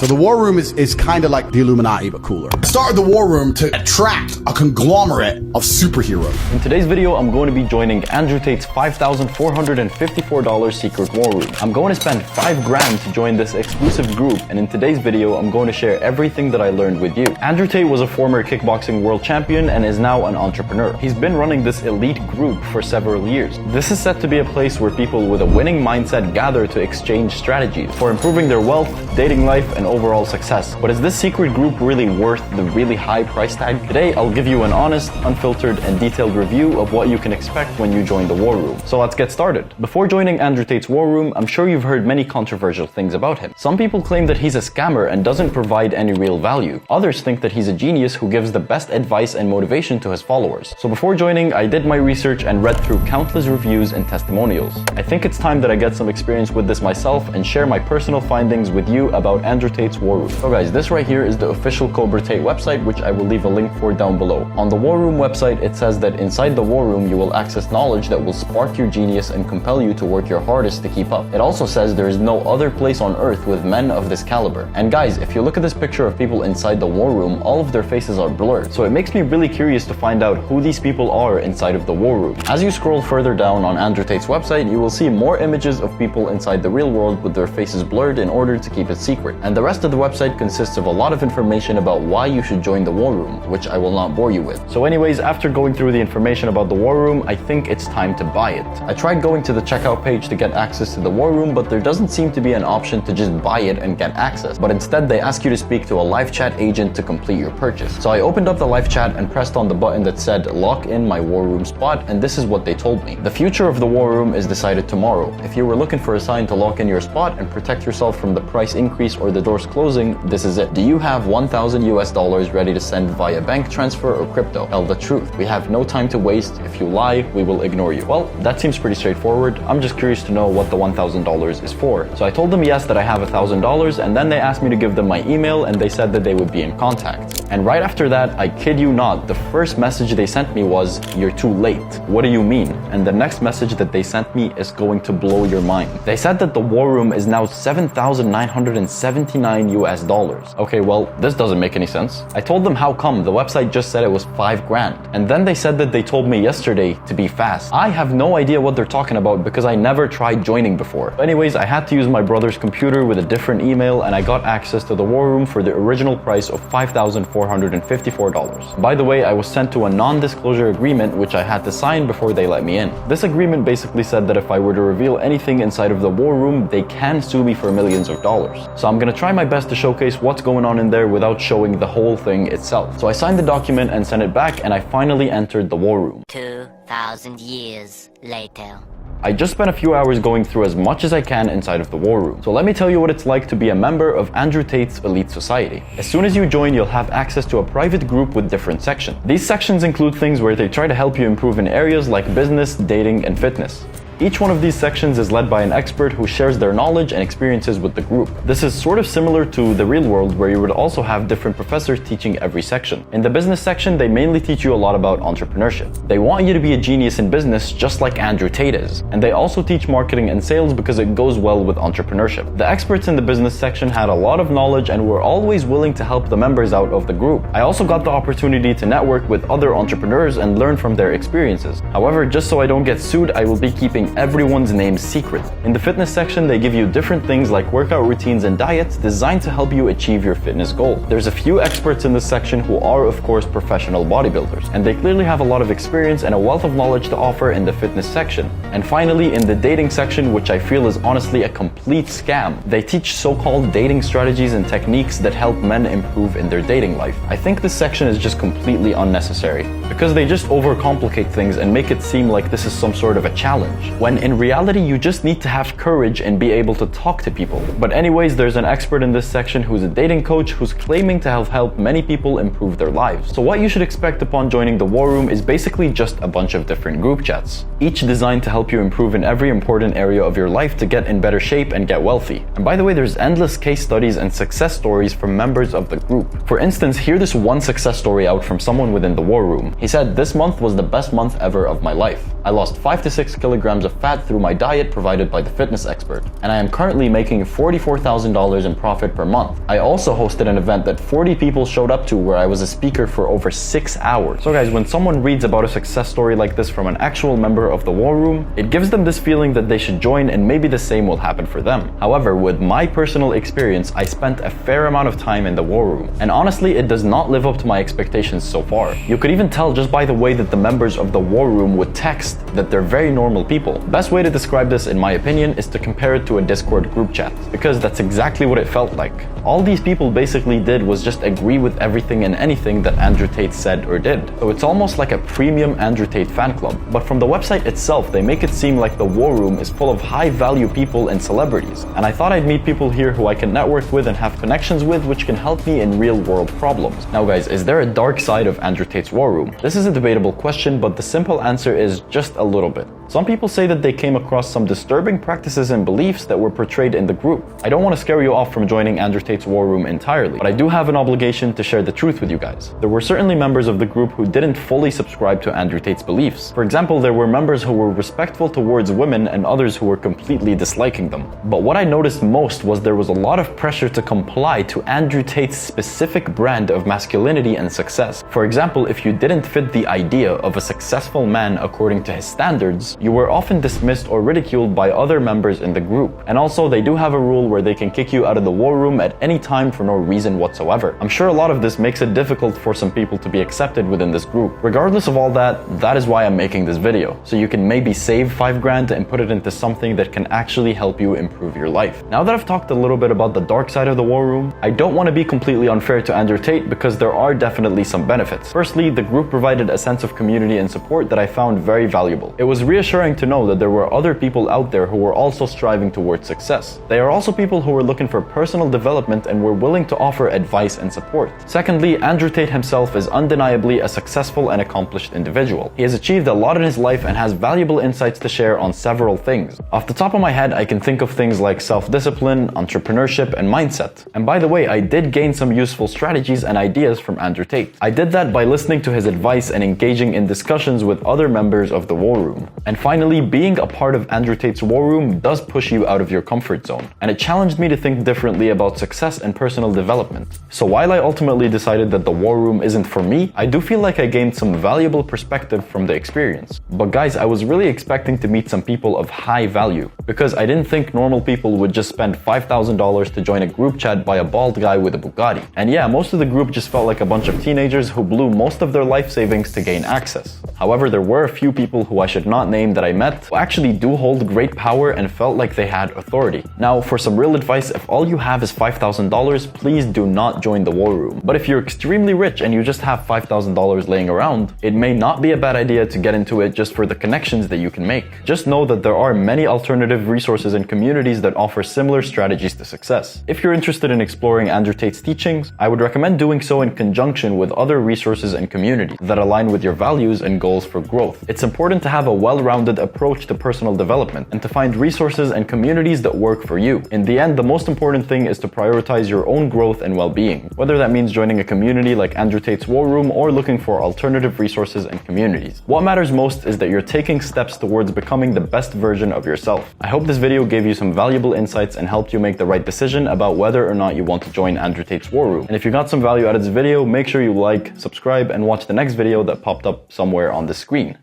So the War Room is kind of like the Illuminati, but cooler. Started the War Room to attract a conglomerate of superheroes. In today's video, I'm going to be joining Andrew Tate's $5,454 secret War Room. I'm going to spend $5,000 to join this exclusive group, and in today's video, I'm going to share everything that I learned with you. Andrew Tate was a former kickboxing world champion and is now an entrepreneur. He's been running this elite group for several years. This is set to be a place where people with a winning mindset gather to exchange strategies for improving their wealth, dating life, and overall success. But is this secret group really worth the really high price tag? Today, I'll give you an honest, unfiltered, and detailed review of what you can expect when you join the War Room. So let's get started. Before joining Andrew Tate's War Room, I'm sure you've heard many controversial things about him. Some people claim that he's a scammer and doesn't provide any real value. Others think that he's a genius who gives the best advice and motivation to his followers. So before joining, I did my research and read through countless reviews and testimonials. I think it's time that I get some experience with this myself and share my personal findings with you about Andrew Tate's War Room. So guys, this right here is the official Cobra Tate website, which I will leave a link for down below. On the War Room website, it says that inside the War Room, you will access knowledge that will spark your genius and compel you to work your hardest to keep up. It also says there is no other place on earth with men of this caliber. And guys, if you look at this picture of people inside the War Room, all of their faces are blurred. So it makes me really curious to find out who these people are inside of the War Room. As you scroll further down on Andrew Tate's website, you will see more images of people inside the real world with their faces blurred in order to keep it secret. And the rest of the website consists of a lot of information about why you should join the War Room, which I will not bore you with. So anyways, after going through the information about the War Room, I think it's time to buy it. I tried going to the checkout page to get access to the War Room, but there doesn't seem to be an option to just buy it and get access. But instead, they ask you to speak to a live chat agent to complete your purchase. So I opened up the live chat and pressed on the button that said lock in my War Room spot, and this is what they told me. The future of the War Room is decided tomorrow. If you were looking for a sign to lock in your spot and protect yourself from the price increase or the doors closing, this is it. Do you have $1,000 ready to send via bank transfer or crypto? Tell the truth. We have no time to waste. If you lie, we will ignore you. Well, that seems pretty straightforward. I'm just curious to know what the $1,000 is for. So I told them yes, that I have $1,000, and then they asked me to give them my email, and they said that they would be in contact. And right after that, I kid you not, the first message they sent me was, "You're too late." What do you mean? And the next message that they sent me is going to blow your mind. They said that the War Room is now $7,979. Okay, well, this doesn't make any sense. I told them how come. The website just said it was $5,000. And then they said that they told me yesterday to be fast. I have no idea what they're talking about because I never tried joining before. Anyways, I had to use my brother's computer with a different email, and I got access to the War Room for the original price of $5,454. By the way, I was sent to a non-disclosure agreement which I had to sign before they let me in. This agreement basically said that if I were to reveal anything inside of the War Room, they can sue me for millions of dollars. So I'm gonna try my best to showcase what's going on in there without showing the whole thing itself. So I signed the document and sent it back, and I finally entered the War Room. 2,000 years later. I just spent a few hours going through as much as I can inside of the War Room. So let me tell you what it's like to be a member of Andrew Tate's elite society. As soon as you join, you'll have access to a private group with different sections. These sections include things where they try to help you improve in areas like business, dating, and fitness. Each one of these sections is led by an expert who shares their knowledge and experiences with the group. This is sort of similar to the real world, where you would also have different professors teaching every section. In the business section, they mainly teach you a lot about entrepreneurship. They want you to be a genius in business just like Andrew Tate is. And they also teach marketing and sales because it goes well with entrepreneurship. The experts in the business section had a lot of knowledge and were always willing to help the members out of the group. I also got the opportunity to network with other entrepreneurs and learn from their experiences. However, just so I don't get sued, I will be keeping everyone's name secret. In the fitness section, they give you different things like workout routines and diets designed to help you achieve your fitness goal. There's a few experts in this section who are, of course, professional bodybuilders, and they clearly have a lot of experience and a wealth of knowledge to offer in the fitness section. And finally, in the dating section, which I feel is honestly a complete scam, they teach so-called dating strategies and techniques that help men improve in their dating life. I think this section is just completely unnecessary because they just overcomplicate things and make it seem like this is some sort of a challenge, when in reality, you just need to have courage and be able to talk to people. But anyways, there's an expert in this section who's a dating coach who's claiming to have helped many people improve their lives. So what you should expect upon joining the War Room is basically just a bunch of different group chats, each designed to help you improve in every important area of your life to get in better shape and get wealthy. And by the way, there's endless case studies and success stories from members of the group. For instance, hear this one success story out from someone within the War Room. He said, "This month was the best month ever of my life. I lost 5 to 6 kilograms of of fat through my diet provided by the fitness expert, and I am currently making $44,000 in profit per month. I also hosted an event that 40 people showed up to where I was a speaker for over 6 hours. So guys, when someone reads about a success story like this from an actual member of the War Room, it gives them this feeling that they should join and maybe the same will happen for them. However, with my personal experience, I spent a fair amount of time in the War Room, and honestly, it does not live up to my expectations so far. You could even tell just by the way that the members of the War Room would text that they're very normal people. Best way to describe this, in my opinion, is to compare it to a Discord group chat, because that's exactly what it felt like. All these people basically did was just agree with everything and anything that Andrew Tate said or did. So it's almost like a premium Andrew Tate fan club. But from the website itself, they make it seem like the War Room is full of high-value people and celebrities. And I thought I'd meet people here who I can network with and have connections with, which can help me in real-world problems. Now guys, is there a dark side of Andrew Tate's War Room? This is a debatable question, but the simple answer is just a little bit. Some people say that they came across some disturbing practices and beliefs that were portrayed in the group. I don't want to scare you off from joining Andrew Tate's War Room entirely, but I do have an obligation to share the truth with you guys. There were certainly members of the group who didn't fully subscribe to Andrew Tate's beliefs. For example, there were members who were respectful towards women and others who were completely disliking them. But what I noticed most was there was a lot of pressure to comply to Andrew Tate's specific brand of masculinity and success. For example, if you didn't fit the idea of a successful man according to his standards, you were often dismissed or ridiculed by other members in the group. And also, they do have a rule where they can kick you out of the War Room at any time for no reason whatsoever. I'm sure a lot of this makes it difficult for some people to be accepted within this group. Regardless of all that, that is why I'm making this video, so you can maybe save 5 grand and put it into something that can actually help you improve your life. Now that I've talked a little bit about the dark side of the War Room, I don't want to be completely unfair to Andrew Tate because there are definitely some benefits. Firstly, the group provided a sense of community and support that I found very valuable. It was reassuring to know that there were other people out there who were also striving towards success. They are also people who were looking for personal development and were willing to offer advice and support. Secondly, Andrew Tate himself is undeniably a successful and accomplished individual. He has achieved a lot in his life and has valuable insights to share on several things. Off the top of my head, I can think of things like self-discipline, entrepreneurship, and mindset. And by the way, I did gain some useful strategies and ideas from Andrew Tate. I did that by listening to his advice and engaging in discussions with other members of the War Room. And finally, being a part of Andrew Tate's War Room does push you out of your comfort zone, and it challenged me to think differently about success and personal development. So while I ultimately decided that the War Room isn't for me, I do feel like I gained some valuable perspective from the experience. But guys, I was really expecting to meet some people of high value, because I didn't think normal people would just spend $5,000 to join a group chat by a bald guy with a Bugatti. And yeah, most of the group just felt like a bunch of teenagers who blew most of their life savings to gain access. However, there were a few people who I should not name that I met who actually do hold great power and felt like they had authority. Now, for some real advice, if all you have is $5,000, please do not join the War Room. But if you're extremely rich and you just have $5,000 laying around, it may not be a bad idea to get into it just for the connections that you can make. Just know that there are many alternative resources and communities that offer similar strategies to success. If you're interested in exploring Andrew Tate's teachings, I would recommend doing so in conjunction with other resources and communities that align with your values and goals for growth. It's important to have a well-rounded approach to personal development and to find resources and communities that work for you. In the end, the most important thing is to prioritize your own growth and well-being, whether that means joining a community like Andrew Tate's War Room or looking for alternative resources and communities. What matters most is that you're taking steps towards becoming the best version of yourself. I hope this video gave you some valuable insights and helped you make the right decision about whether or not you want to join Andrew Tate's War Room. And if you got some value out of this video, make sure you like, subscribe, and watch the next video that popped up somewhere on the screen.